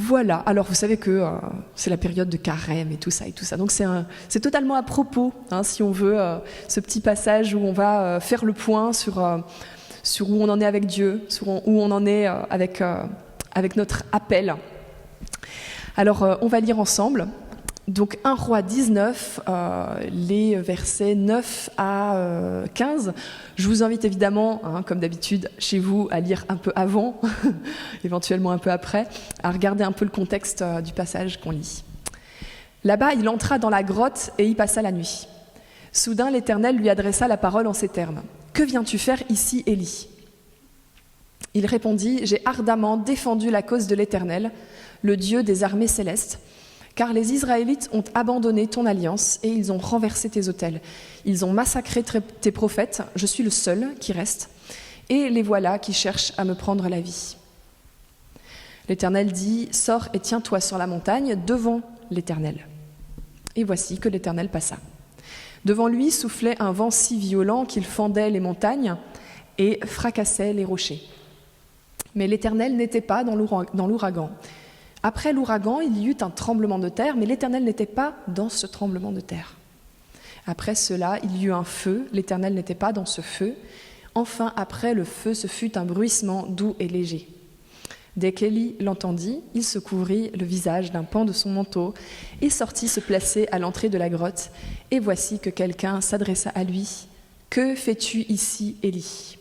Voilà, alors vous savez que c'est la période de carême et tout ça. Donc c'est totalement à propos, hein, si on veut, ce petit passage où on va faire le point sur où on en est avec Dieu, sur où on en est avec notre appel. Alors on va lire ensemble. Donc 1 Roi 19, les versets 9 à 15. Je vous invite évidemment, hein, comme d'habitude, chez vous, à lire un peu avant, éventuellement un peu après, à regarder un peu le contexte du passage qu'on lit. Là-bas, il entra dans la grotte et y passa la nuit. Soudain, l'Éternel lui adressa la parole en ces termes. « Que viens-tu faire ici, Élie ?» Il répondit « J'ai ardemment défendu la cause de l'Éternel, le Dieu des armées célestes, car les Israélites ont abandonné ton alliance et ils ont renversé tes autels. Ils ont massacré tes prophètes, je suis le seul qui reste, et les voilà qui cherchent à me prendre la vie. » L'Éternel dit « Sors et tiens-toi sur la montagne devant l'Éternel. » Et voici que l'Éternel passa. Devant lui soufflait un vent si violent qu'il fendait les montagnes et fracassait les rochers. Mais l'Éternel n'était pas dans l'ouragan. Après l'ouragan, il y eut un tremblement de terre, mais l'Éternel n'était pas dans ce tremblement de terre. Après cela, il y eut un feu, l'Éternel n'était pas dans ce feu. Enfin, après le feu, ce fut un bruissement doux et léger. Dès qu'Élie l'entendit, il se couvrit le visage d'un pan de son manteau et sortit se placer à l'entrée de la grotte. Et voici que quelqu'un s'adressa à lui. « Que fais-tu ici, Élie ?»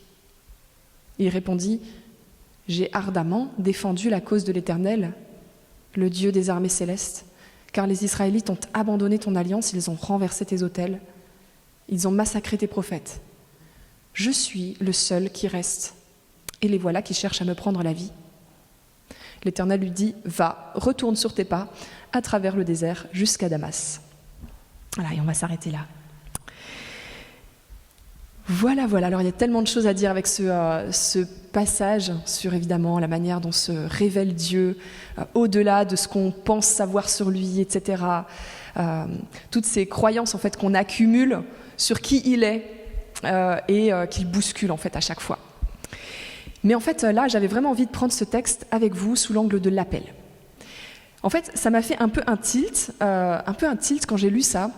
Il répondit « J'ai ardemment défendu la cause de l'Éternel, le Dieu des armées célestes, car les Israélites ont abandonné ton alliance, ils ont renversé tes autels, ils ont massacré tes prophètes. Je suis le seul qui reste, et les voilà qui cherchent à me prendre la vie. » L'Éternel lui dit « Va, retourne sur tes pas, à travers le désert, jusqu'à Damas. » Voilà, et on va s'arrêter là. Voilà. Alors il y a tellement de choses à dire avec ce passage sur évidemment la manière dont se révèle Dieu, au-delà de ce qu'on pense savoir sur lui, etc. Toutes ces croyances en fait qu'on accumule sur qui il est et qu'il bouscule en fait à chaque fois. Mais en fait là, j'avais vraiment envie de prendre ce texte avec vous sous l'angle de l'appel. En fait, ça m'a fait un peu un tilt quand j'ai lu ça.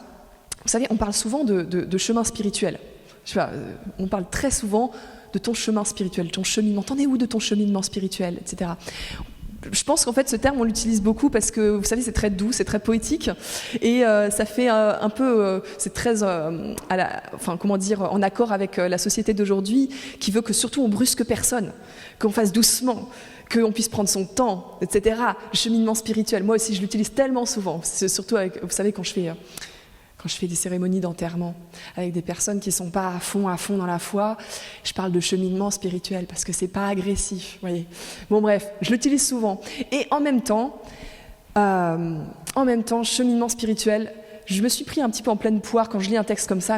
Vous savez, on parle souvent de chemin spirituel. Je sais pas, on parle très souvent de ton chemin spirituel, ton cheminement. T'en es où de ton cheminement spirituel, etc. Je pense qu'en fait, ce terme, on l'utilise beaucoup parce que, vous savez, c'est très doux, c'est très poétique. Et ça fait un peu... c'est très, en accord avec la société d'aujourd'hui qui veut que surtout on brusque personne, qu'on fasse doucement, qu'on puisse prendre son temps, etc. Le cheminement spirituel, moi aussi, je l'utilise tellement souvent. C'est surtout, vous savez, quand je fais des cérémonies d'enterrement avec des personnes qui ne sont pas à fond dans la foi, je parle de cheminement spirituel parce que c'est pas agressif, voyez. Bon bref, je l'utilise souvent. Et en même temps, cheminement spirituel, je me suis pris un petit peu en pleine poire quand je lis un texte comme ça,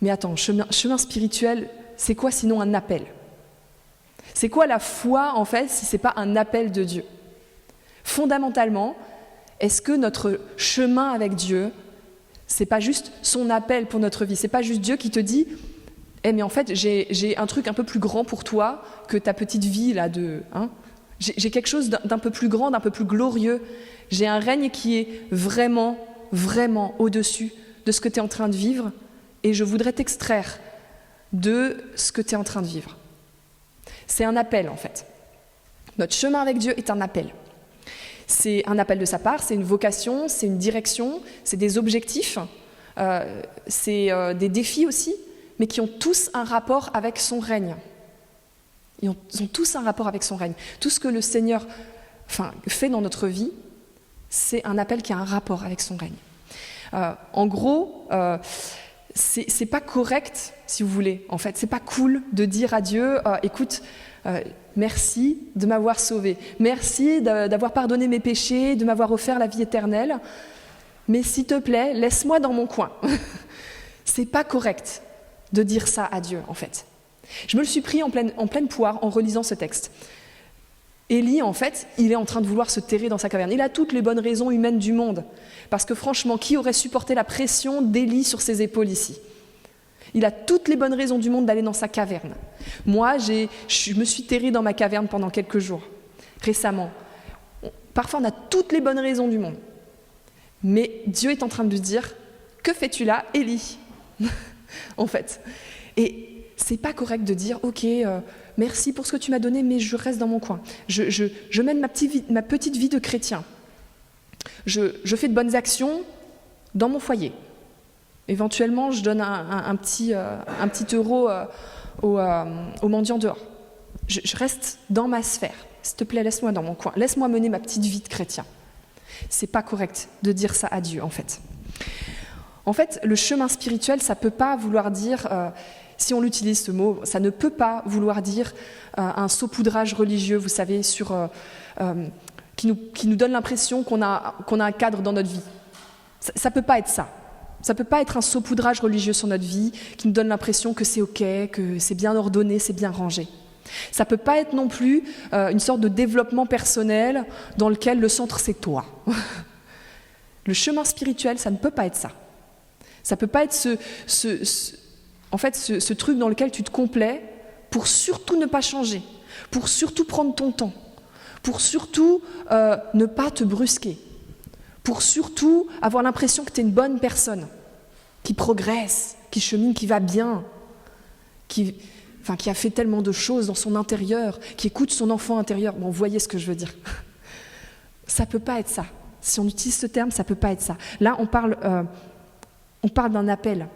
mais attends, chemin spirituel, c'est quoi sinon un appel ? C'est quoi la foi en fait si c'est pas un appel de Dieu ? Fondamentalement, est-ce que notre chemin avec Dieu, c'est pas juste son appel pour notre vie, c'est pas juste Dieu qui te dit mais en fait j'ai un truc un peu plus grand pour toi que ta petite vie là j'ai quelque chose d'un peu plus grand, d'un peu plus glorieux, j'ai un règne qui est vraiment, vraiment au-dessus de ce que tu es en train de vivre et je voudrais t'extraire de ce que tu es en train de vivre. C'est un appel en fait. Notre chemin avec Dieu est un appel. C'est un appel de sa part, c'est une vocation, c'est une direction, c'est des objectifs, c'est des défis aussi, mais qui ont tous un rapport avec son règne. Ils ont tous un rapport avec son règne. Tout ce que le Seigneur fait dans notre vie, c'est un appel qui a un rapport avec son règne. En gros, c'est pas correct, si vous voulez, en fait. C'est pas cool de dire à Dieu, écoute, merci de m'avoir sauvé, merci d'avoir pardonné mes péchés, de m'avoir offert la vie éternelle, mais s'il te plaît, laisse-moi dans mon coin. C'est pas correct de dire ça à Dieu, en fait. Je me le suis pris en pleine poire en relisant ce texte. Élie, en fait, il est en train de vouloir se terrer dans sa caverne. Il a toutes les bonnes raisons humaines du monde, parce que franchement, qui aurait supporté la pression d'Élie sur ses épaules ici ? Il a toutes les bonnes raisons du monde d'aller dans sa caverne. Moi, je me suis terrée dans ma caverne pendant quelques jours, récemment. Parfois, on a toutes les bonnes raisons du monde. Mais Dieu est en train de lui dire, que fais-tu là, Élie? En fait. Et c'est pas correct de dire, ok, merci pour ce que tu m'as donné, mais je reste dans mon coin. Je mène ma petite vie de chrétien. Je fais de bonnes actions dans mon foyer. Éventuellement, je donne un petit euro aux mendiants dehors. Je reste dans ma sphère. S'il te plaît, laisse-moi dans mon coin. Laisse-moi mener ma petite vie de chrétien. C'est pas correct de dire ça à Dieu, en fait. En fait, le chemin spirituel, ça peut pas vouloir dire, si on utilise ce mot, ça ne peut pas vouloir dire un saupoudrage religieux, vous savez, qui nous donne l'impression qu'on a un cadre dans notre vie. Ça peut pas être ça. Ça peut pas être un saupoudrage religieux sur notre vie qui nous donne l'impression que c'est ok, que c'est bien ordonné, c'est bien rangé. Ça peut pas être non plus une sorte de développement personnel dans lequel le centre c'est toi. Le chemin spirituel, ça ne peut pas être ça. Ça peut pas être ce truc dans lequel tu te complais pour surtout ne pas changer, pour surtout prendre ton temps, pour surtout ne pas te brusquer, pour surtout avoir l'impression que tu es une bonne personne, qui progresse, qui chemine, qui va bien, qui a fait tellement de choses dans son intérieur, qui écoute son enfant intérieur. Bon, vous voyez ce que je veux dire. Ça ne peut pas être ça. Si on utilise ce terme, ça ne peut pas être ça. Là, on parle d'un appel.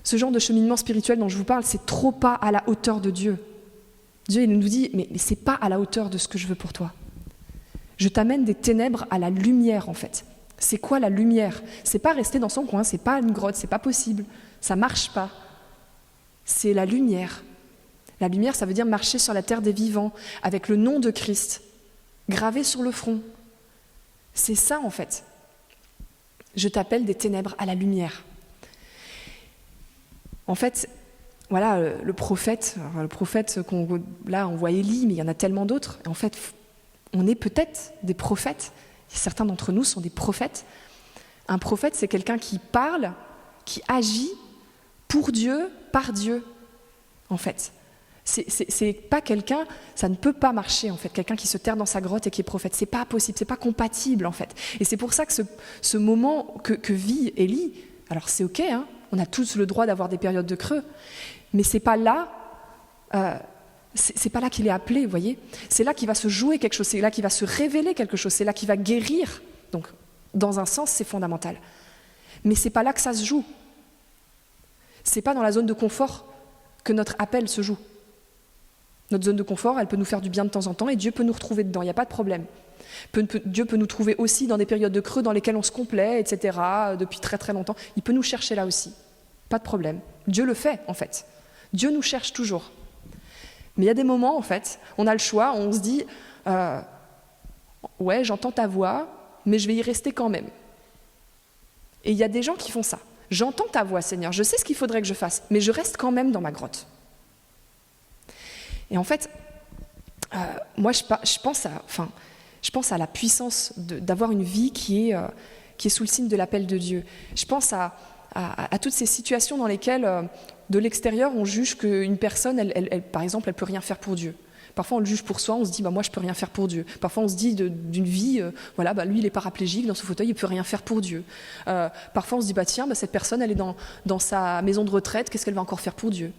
Ce genre de cheminement spirituel dont je vous parle, c'est trop pas à la hauteur de Dieu. Dieu, il nous dit, mais c'est pas à la hauteur de ce que je veux pour toi. Je t'amène des ténèbres à la lumière, en fait. C'est quoi la lumière? C'est pas rester dans son coin, c'est pas une grotte, c'est pas possible. Ça marche pas. C'est la lumière. La lumière, ça veut dire marcher sur la terre des vivants, avec le nom de Christ, gravé sur le front. C'est ça, en fait. Je t'appelle des ténèbres à la lumière. En fait, voilà, le prophète là, on voit Élie, mais il y en a tellement d'autres. En fait, on est peut-être des prophètes. Certains d'entre nous sont des prophètes. Un prophète, c'est quelqu'un qui parle, qui agit pour Dieu, par Dieu, en fait. C'est pas quelqu'un, ça ne peut pas marcher, en fait, quelqu'un qui se terre dans sa grotte et qui est prophète. C'est pas possible, c'est pas compatible, en fait. Et c'est pour ça que ce moment que vit Élie, alors c'est ok, hein, on a tous le droit d'avoir des périodes de creux, mais c'est pas là qu'il est appelé, vous voyez. C'est là qu'il va se jouer quelque chose, c'est là qu'il va se révéler quelque chose, c'est là qu'il va guérir. Donc, dans un sens, c'est fondamental. Mais c'est pas là que ça se joue. C'est pas dans la zone de confort que notre appel se joue. Notre zone de confort, elle peut nous faire du bien de temps en temps et Dieu peut nous retrouver dedans, il n'y a pas de problème. Dieu peut nous trouver aussi dans des périodes de creux dans lesquelles on se complaît, etc., depuis très très longtemps. Il peut nous chercher là aussi, pas de problème. Dieu le fait, en fait. Dieu nous cherche toujours. Mais il y a des moments, en fait, on a le choix, on se dit ouais, j'entends ta voix, mais je vais y rester quand même. Et il y a des gens qui font ça. J'entends ta voix, Seigneur, je sais ce qu'il faudrait que je fasse, mais je reste quand même dans ma grotte. Et en fait, moi, je pense à la puissance d'avoir une vie qui est sous le signe de l'appel de Dieu. Je pense à toutes ces situations dans lesquelles, de l'extérieur, on juge qu'une personne, par exemple, elle ne peut rien faire pour Dieu. Parfois, on le juge pour soi, on se dit, moi, je ne peux rien faire pour Dieu. Parfois, on se dit d'une vie, lui, il est paraplégique, dans son fauteuil, il ne peut rien faire pour Dieu. Parfois, on se dit, cette personne, elle est dans sa maison de retraite, qu'est-ce qu'elle va encore faire pour Dieu?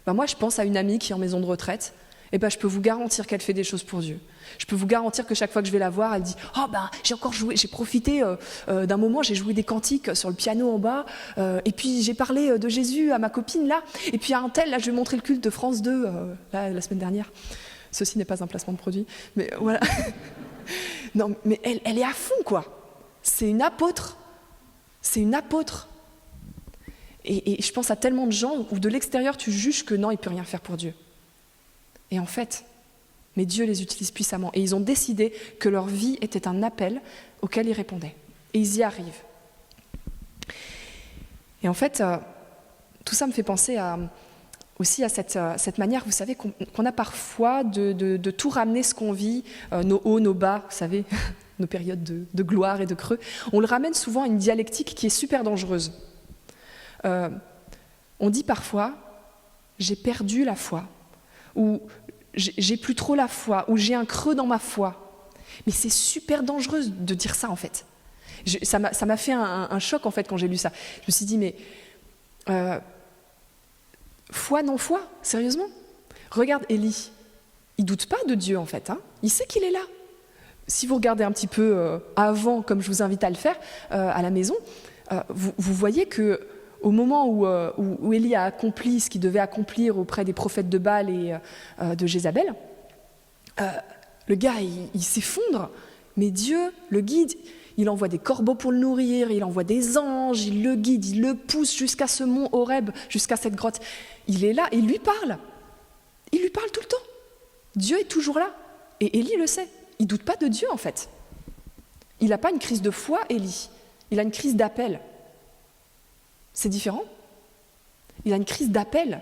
Moi, je pense à une amie qui est en maison de retraite, et je peux vous garantir qu'elle fait des choses pour Dieu. Je peux vous garantir que chaque fois que je vais la voir, elle dit « Oh, j'ai encore joué, j'ai profité d'un moment, j'ai joué des cantiques sur le piano en bas, et puis j'ai parlé de Jésus à ma copine là, et puis à un tel, là, je vais montrer le culte de France 2 la semaine dernière. » Ceci n'est pas un placement de produit, mais voilà. Non, mais elle est à fond, quoi. C'est une apôtre. C'est une apôtre. Et je pense à tellement de gens où de l'extérieur, tu juges que non, il ne peut rien faire pour Dieu. Et en fait, mais Dieu les utilise puissamment. Et ils ont décidé que leur vie était un appel auquel ils répondaient. Et ils y arrivent. Et en fait, tout ça me fait penser aussi à cette manière, vous savez, qu'on a parfois de tout ramener ce qu'on vit, nos hauts, nos bas, vous savez, nos périodes de gloire et de creux. On le ramène souvent à une dialectique qui est super dangereuse. On dit parfois « j'ai perdu la foi » ou « j'ai plus trop la foi » ou « j'ai un creux dans ma foi ». Mais c'est super dangereux de dire ça, en fait. Ça m'a fait un choc, en fait, quand j'ai lu ça. Je me suis dit, mais foi, non foi, sérieusement? Regarde Élie, il doute pas de Dieu, en fait. Hein. Il sait qu'il est là. Si vous regardez un petit peu avant, comme je vous invite à le faire, à la maison, vous voyez que au moment où Élie a accompli ce qu'il devait accomplir auprès des prophètes de Baal et de Jézabel, le gars, il s'effondre, mais Dieu le guide. Il envoie des corbeaux pour le nourrir, il envoie des anges, il le guide, il le pousse jusqu'à ce mont Horeb, jusqu'à cette grotte. Il est là et il lui parle. Il lui parle tout le temps. Dieu est toujours là. Et Élie le sait. Il ne doute pas de Dieu, en fait. Il n'a pas une crise de foi, Élie. Il a une crise d'appel. C'est différent. Il a une crise d'appel.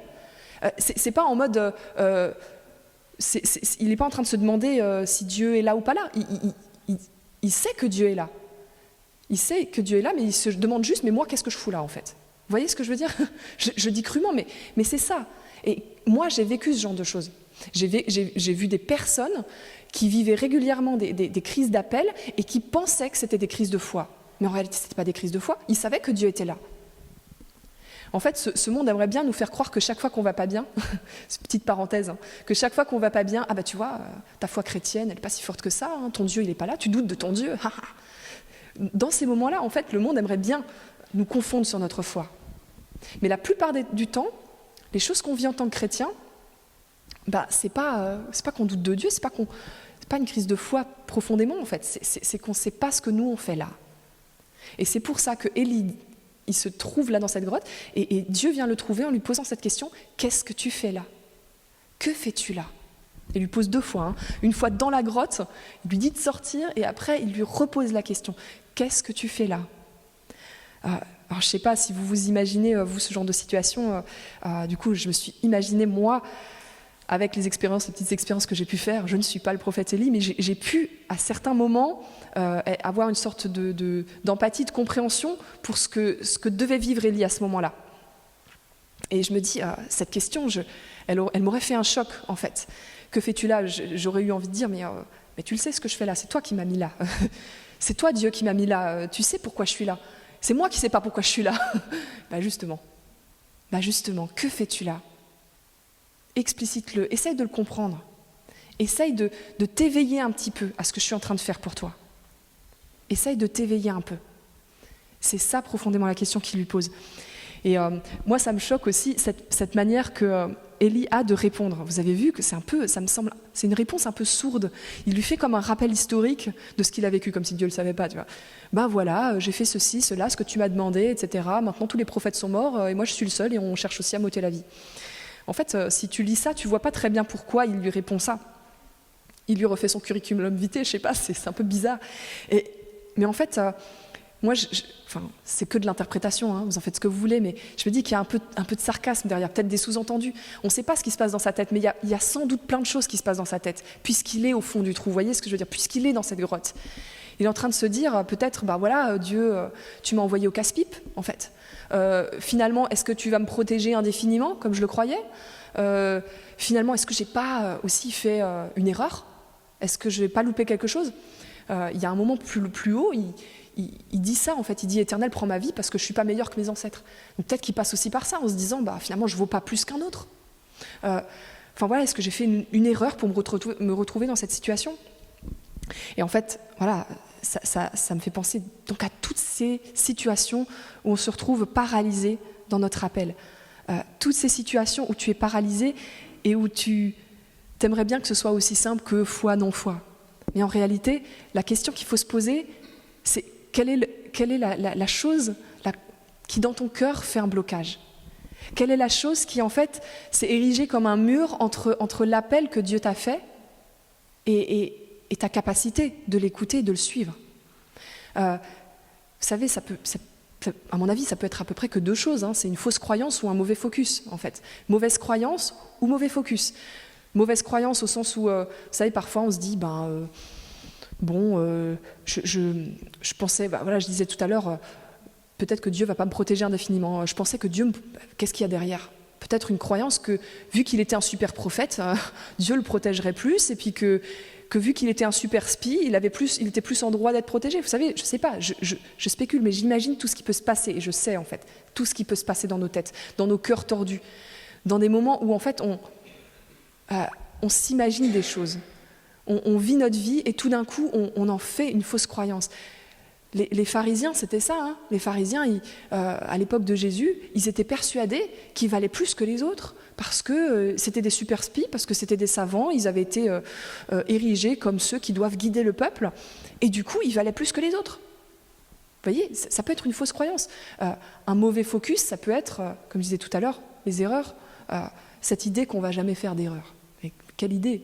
C'est pas en mode... il n'est pas en train de se demander si Dieu est là ou pas là. Il sait que Dieu est là. Il sait que Dieu est là, mais il se demande juste, mais moi, qu'est-ce que je fous là, en fait? Vous voyez ce que je veux dire? je dis crûment, mais c'est ça. Et moi, j'ai vécu ce genre de choses. J'ai vu des personnes qui vivaient régulièrement des crises d'appel et qui pensaient que c'était des crises de foi. Mais en réalité, ce n'était pas des crises de foi. Ils savaient que Dieu était là. En fait, ce monde aimerait bien nous faire croire que chaque fois qu'on ne va pas bien, c'est une petite parenthèse, hein, que chaque fois qu'on ne va pas bien, ah bah tu vois, ta foi chrétienne, elle n'est pas si forte que ça, hein, ton Dieu, il n'est pas là, tu doutes de ton Dieu. Dans ces moments-là, en fait, le monde aimerait bien nous confondre sur notre foi. Mais la plupart du temps, les choses qu'on vit en tant que chrétien, bah, c'est pas qu'on doute de Dieu, c'est pas une crise de foi profondément, en fait, c'est qu'on ne sait pas ce que nous on fait là. Et c'est pour ça que Élie, il se trouve là dans cette grotte, et Dieu vient le trouver en lui posant cette question, qu'est-ce que tu fais là? Que fais-tu là? Il lui pose 2 fois, hein. Une fois dans la grotte, il lui dit de sortir, et après il lui repose la question, qu'est-ce que tu fais là? Alors je ne sais pas si vous vous imaginez, vous, ce genre de situation, du coup je me suis imaginé moi, avec les petites expériences que j'ai pu faire, je ne suis pas le prophète Élie, mais j'ai pu, à certains moments, avoir une sorte d'empathie, de compréhension pour ce que devait vivre Élie à ce moment-là. Et je me dis, cette question, elle m'aurait fait un choc, en fait. Que fais-tu là? J'aurais eu envie de dire, mais tu le sais ce que je fais là, c'est toi qui m'as mis là. C'est toi, Dieu, qui m'as mis là. Tu sais pourquoi je suis là. C'est moi qui ne sais pas pourquoi je suis là. Justement, que fais-tu là? Explicite-le, essaye de le comprendre. Essaye de t'éveiller un petit peu à ce que je suis en train de faire pour toi. Essaye de t'éveiller un peu. C'est ça profondément la question qu'il lui pose. Et moi, ça me choque aussi, cette manière que Élie a de répondre. Vous avez vu que c'est une réponse un peu sourde. Il lui fait comme un rappel historique de ce qu'il a vécu, comme si Dieu ne le savait pas. Tu vois. Ben voilà, j'ai fait ceci, cela, ce que tu m'as demandé, etc. Maintenant, tous les prophètes sont morts et moi, je suis le seul et on cherche aussi à m'ôter la vie. En fait, si tu lis ça, tu vois pas très bien pourquoi il lui répond ça. Il lui refait son curriculum vitae, je sais pas, c'est un peu bizarre. Mais en fait, moi, c'est que de l'interprétation, hein, vous en faites ce que vous voulez, mais je me dis qu'il y a un peu de sarcasme derrière, peut-être des sous-entendus. On ne sait pas ce qui se passe dans sa tête, mais il y a sans doute plein de choses qui se passent dans sa tête, puisqu'il est au fond du trou, vous voyez ce que je veux dire, puisqu'il est dans cette grotte. Il est en train de se dire, peut-être, voilà, Dieu, tu m'as envoyé au casse-pipe, en fait. Finalement, est-ce que tu vas me protéger indéfiniment, comme je le croyais? Finalement, est-ce que j'ai pas aussi fait une erreur? Est-ce que je vais pas louper quelque chose? Il y a un moment plus haut, il dit ça, en fait. Il dit, Éternel, prends ma vie parce que je suis pas meilleur que mes ancêtres. Donc peut-être qu'il passe aussi par ça, en se disant, finalement, je vaux pas plus qu'un autre. Voilà, est-ce que j'ai fait une erreur pour me retrouver dans cette situation? Et en fait, voilà, ça me fait penser donc à toutes ces situations où on se retrouve paralysé dans notre appel. Toutes ces situations où tu es paralysé et où tu aimerais bien que ce soit aussi simple que foi, non-foi. Mais en réalité, la question qu'il faut se poser, c'est quelle est la chose qui, dans ton cœur, fait un blocage? Quelle est la chose qui, en fait, s'est érigée comme un mur entre l'appel que Dieu t'a fait et ta capacité de l'écouter et de le suivre? Vous savez, à mon avis, ça peut être à peu près que 2 choses. Hein. C'est une fausse croyance ou un mauvais focus, en fait. Mauvaise croyance ou mauvais focus. Mauvaise croyance au sens où, vous savez, parfois on se dit, je pensais, voilà, je disais tout à l'heure, peut-être que Dieu ne va pas me protéger indéfiniment. Je pensais que Dieu, qu'est-ce qu'il y a derrière? Peut-être une croyance que, vu qu'il était un super prophète, Dieu le protégerait plus, et puis que vu qu'il était un super spi, il était plus en droit d'être protégé. Vous savez, je ne sais pas, je spécule, mais j'imagine tout ce qui peut se passer, et je sais en fait, tout ce qui peut se passer dans nos têtes, dans nos cœurs tordus, dans des moments où en fait on s'imagine des choses, on vit notre vie, et tout d'un coup on en fait une fausse croyance. Les pharisiens, c'était ça. Hein. Les pharisiens, à l'époque de Jésus, ils étaient persuadés qu'ils valaient plus que les autres parce que c'était des super spies, parce que c'était des savants, ils avaient été érigés comme ceux qui doivent guider le peuple, et du coup, ils valaient plus que les autres. Vous voyez, ça peut être une fausse croyance. Un mauvais focus, ça peut être, comme je disais tout à l'heure, les erreurs, cette idée qu'on ne va jamais faire d'erreur. Mais quelle idée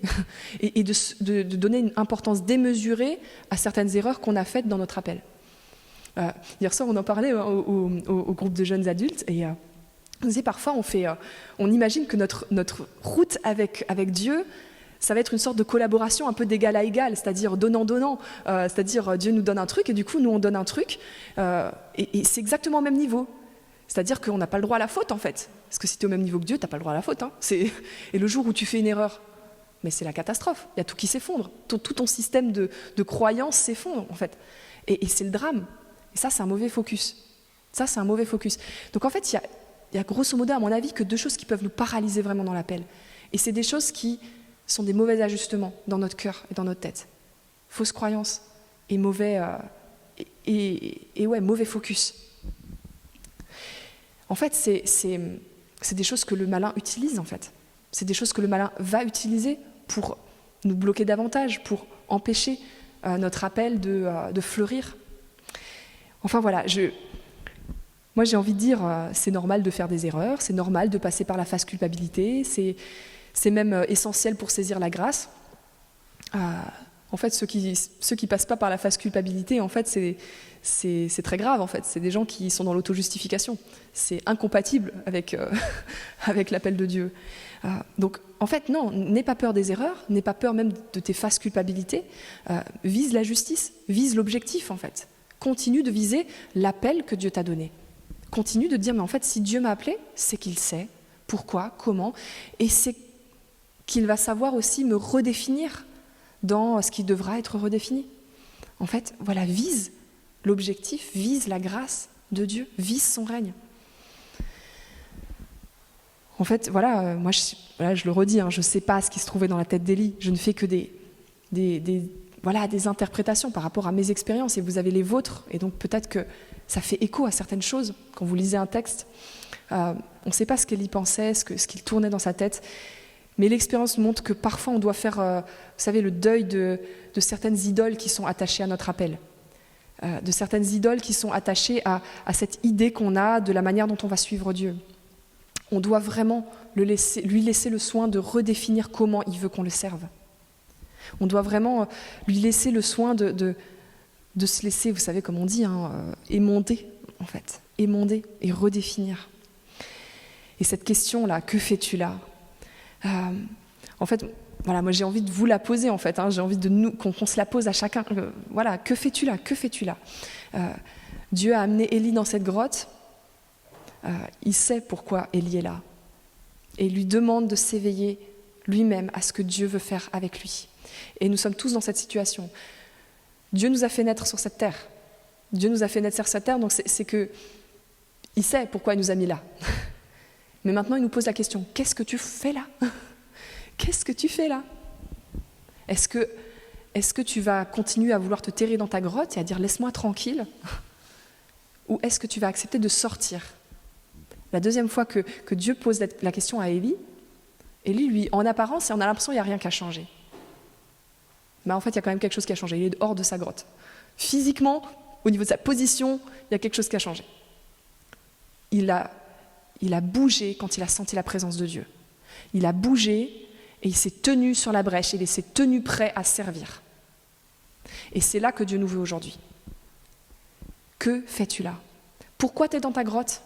et de donner une importance démesurée à certaines erreurs qu'on a faites dans notre appel. Hier soir, on en parlait au groupe de jeunes adultes, et on disait parfois, on imagine que notre route avec Dieu, ça va être une sorte de collaboration un peu d'égal à égal, c'est-à-dire donnant-donnant, c'est-à-dire Dieu nous donne un truc, et du coup, nous, on donne un truc, et c'est exactement au même niveau. C'est-à-dire qu'on n'a pas le droit à la faute, en fait. Parce que si tu es au même niveau que Dieu, tu n'as pas le droit à la faute. Hein. Et le jour où tu fais une erreur, mais c'est la catastrophe. Il y a tout qui s'effondre. Tout ton système de croyance s'effondre, en fait. Et c'est le drame. Et ça, c'est un mauvais focus. Donc en fait, il y a grosso modo, à mon avis, que 2 choses qui peuvent nous paralyser vraiment dans l'appel. Et c'est des choses qui sont des mauvais ajustements dans notre cœur et dans notre tête. Fausse croyance et mauvais focus. En fait, c'est des choses que le malin utilise, en fait. C'est des choses que le malin va utiliser pour nous bloquer davantage, pour empêcher notre appel de fleurir. Enfin voilà, moi j'ai envie de dire, c'est normal de faire des erreurs, c'est normal de passer par la phase culpabilité, c'est même essentiel pour saisir la grâce. En fait, ceux qui passent pas par la phase culpabilité, en fait, c'est très grave, en fait. C'est des gens qui sont dans l'auto-justification. C'est incompatible avec l'appel de Dieu. Donc, en fait, non, n'aie pas peur des erreurs, n'aie pas peur même de tes phases culpabilité. Vise la justice, vise l'objectif, en fait. Continue de viser l'appel que Dieu t'a donné. Continue de dire, mais en fait, si Dieu m'a appelé, c'est qu'il sait pourquoi, comment, et c'est qu'il va savoir aussi me redéfinir dans ce qui devra être redéfini. En fait, voilà, vise l'objectif, vise la grâce de Dieu, vise son règne. En fait, voilà, moi, je le redis, je ne sais pas ce qui se trouvait dans la tête d'Élie, je ne fais que des interprétations par rapport à mes expériences, et vous avez les vôtres, et donc peut-être que ça fait écho à certaines choses quand vous lisez un texte. On ne sait pas ce qu'Élie pensait, ce qu'il tournait dans sa tête, mais l'expérience montre que parfois on doit faire, vous savez, le deuil de certaines idoles qui sont attachées à notre appel, de certaines idoles qui sont attachées à cette idée qu'on a de la manière dont on va suivre Dieu. On doit vraiment lui laisser le soin de redéfinir comment il veut qu'on le serve. On doit vraiment lui laisser le soin de se laisser, vous savez, comme on dit, émonder, en fait. Émonder et redéfinir. Et cette question-là, que fais-tu là ? En fait, voilà, moi j'ai envie de vous la poser, en fait. J'ai envie qu'on se la pose à chacun. Voilà, que fais-tu là ? Que fais-tu là ? Dieu a amené Élie dans cette grotte. Il sait pourquoi Élie est là. Et il lui demande de s'éveiller lui-même à ce que Dieu veut faire avec lui. Et nous sommes tous dans cette situation. Dieu nous a fait naître sur cette terre. Donc c'est que il sait pourquoi il nous a mis là. Mais maintenant, il nous pose la question, qu'est-ce que tu fais là ? Qu'est-ce que tu fais là ? Est-ce que tu vas continuer à vouloir te terrer dans ta grotte et à dire « laisse-moi tranquille » ou est-ce que tu vas accepter de sortir ? La deuxième fois que Dieu pose la question à Élie, lui, en apparence, on a l'impression qu'il n'y a rien qui a changé. Mais en fait, il y a quand même quelque chose qui a changé. Il est hors de sa grotte. Physiquement, au niveau de sa position, il y a quelque chose qui a changé. Il a bougé quand il a senti la présence de Dieu. Il a bougé et il s'est tenu sur la brèche, il s'est tenu prêt à servir. Et c'est là que Dieu nous veut aujourd'hui. Que fais-tu là ? Pourquoi tu es dans ta grotte ?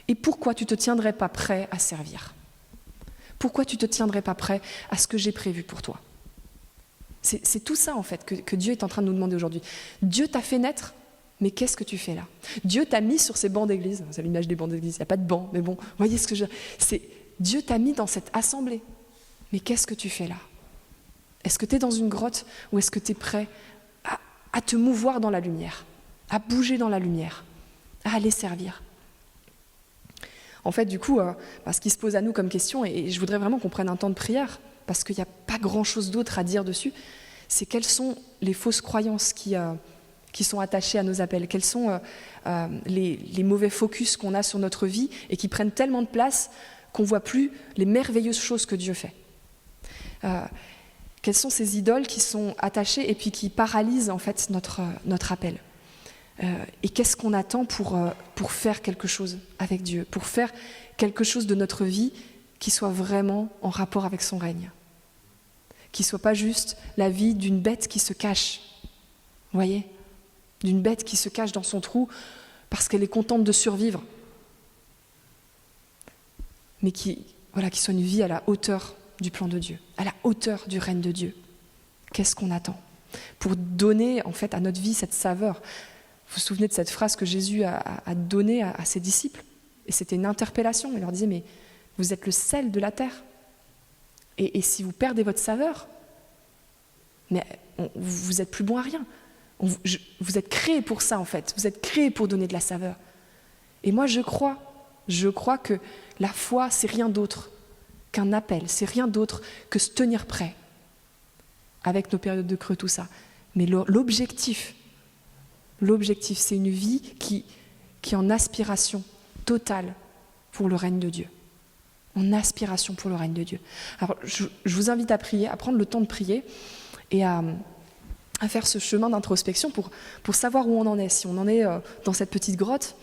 Et pourquoi tu ne te tiendrais pas prêt à servir ? Pourquoi tu ne te tiendrais pas prêt à ce que j'ai prévu pour toi ? C'est tout ça en fait que Dieu est en train de nous demander aujourd'hui. Dieu t'a fait naître, mais qu'est-ce que tu fais là ? Dieu t'a mis sur ces bancs d'église. C'est l'image des bancs d'église, il n'y a pas de banc, mais bon, voyez ce que je... Dieu t'a mis dans cette assemblée. Mais qu'est-ce que tu fais là? Est-ce que tu es dans une grotte ou est-ce que tu es prêt à te mouvoir dans la lumière, à bouger dans la lumière, à aller servir? En fait, du coup, ce qui se pose à nous comme question, et je voudrais vraiment qu'on prenne un temps de prière, parce qu'il n'y a pas grand-chose d'autre à dire dessus, c'est quelles sont les fausses croyances qui sont attachées à nos appels, quels sont les mauvais focus qu'on a sur notre vie et qui prennent tellement de place qu'on ne voit plus les merveilleuses choses que Dieu fait. Quelles sont ces idoles qui sont attachées et puis qui paralysent en fait notre appel? Et qu'est-ce qu'on attend pour faire quelque chose avec Dieu, pour faire quelque chose de notre vie qui soit vraiment en rapport avec son règne, qui ne soit pas juste la vie d'une bête qui se cache, vous voyez, d'une bête qui se cache dans son trou parce qu'elle est contente de survivre, mais qui soit une vie à la hauteur du plan de Dieu, à la hauteur du règne de Dieu. Qu'est-ce qu'on attend pour donner en fait à notre vie cette saveur? Vous vous souvenez de cette phrase que Jésus a donnée à ses disciples? Et c'était une interpellation. Il leur disait, mais vous êtes le sel de la terre. Et si vous perdez votre saveur, mais vous n'êtes plus bon à rien. Vous êtes créés pour ça en fait. Vous êtes créés pour donner de la saveur. Et moi je crois que la foi c'est rien d'autre qu'un appel. C'est rien d'autre que se tenir prêt. Avec nos périodes de creux, tout ça. Mais l'objectif, c'est une vie qui est en aspiration totale pour le règne de Dieu. En aspiration pour le règne de Dieu. Alors, je vous invite à prier, à prendre le temps de prier et à faire ce chemin d'introspection pour savoir où on en est. Si on en est dans cette petite grotte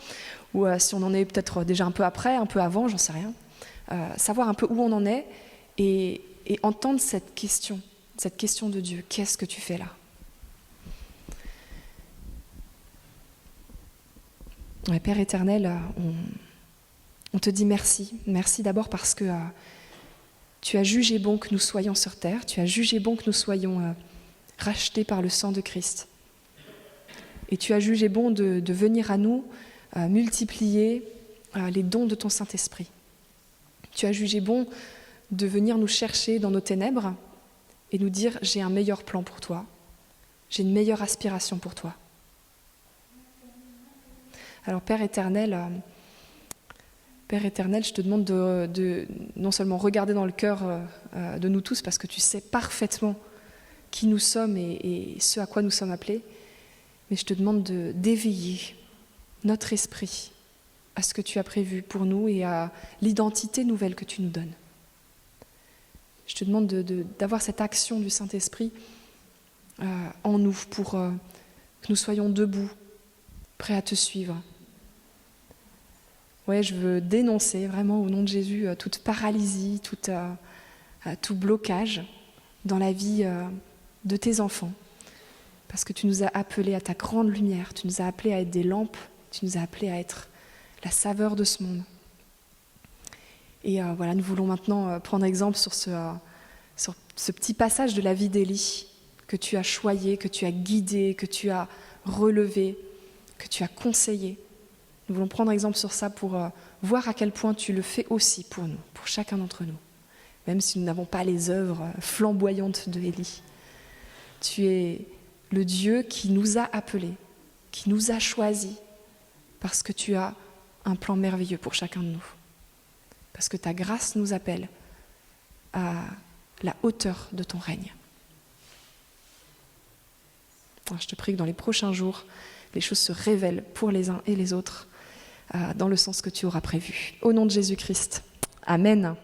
ou si on en est peut-être déjà un peu après, un peu avant, j'en sais rien. Savoir un peu où on en est et entendre cette question de Dieu. Qu'est-ce que tu fais là? Ouais, Père éternel, on te dit merci. Merci d'abord parce que tu as jugé bon que nous soyons sur terre. Tu as jugé bon que nous soyons rachetés par le sang de Christ. Et tu as jugé bon de venir à nous multiplier les dons de ton Saint-Esprit. Tu as jugé bon de venir nous chercher dans nos ténèbres et nous dire « j'ai un meilleur plan pour toi, j'ai une meilleure aspiration pour toi ». Alors Père éternel, je te demande de non seulement regarder dans le cœur de nous tous, parce que tu sais parfaitement qui nous sommes et ce à quoi nous sommes appelés, mais je te demande d'éveiller notre esprit à ce que tu as prévu pour nous et à l'identité nouvelle que tu nous donnes. Je te demande d'avoir cette action du Saint-Esprit en nous pour que nous soyons debout, prêts à te suivre. Ouais, je veux dénoncer vraiment au nom de Jésus toute paralysie, tout blocage dans la vie de tes enfants. Parce que tu nous as appelés à ta grande lumière, tu nous as appelés à être des lampes, tu nous as appelés à être la saveur de ce monde. Et nous voulons maintenant prendre exemple sur ce petit passage de la vie d'Élie que tu as choyé, que tu as guidé, que tu as relevé, que tu as conseillé. Nous voulons prendre exemple sur ça pour voir à quel point tu le fais aussi pour nous, pour chacun d'entre nous. Même si nous n'avons pas les œuvres flamboyantes de Élie. Tu es le Dieu qui nous a appelés, qui nous a choisis, parce que tu as un plan merveilleux pour chacun de nous. Parce que ta grâce nous appelle à la hauteur de ton règne. Alors, je te prie que dans les prochains jours, les choses se révèlent pour les uns et les autres dans le sens que tu auras prévu. Au nom de Jésus-Christ. Amen.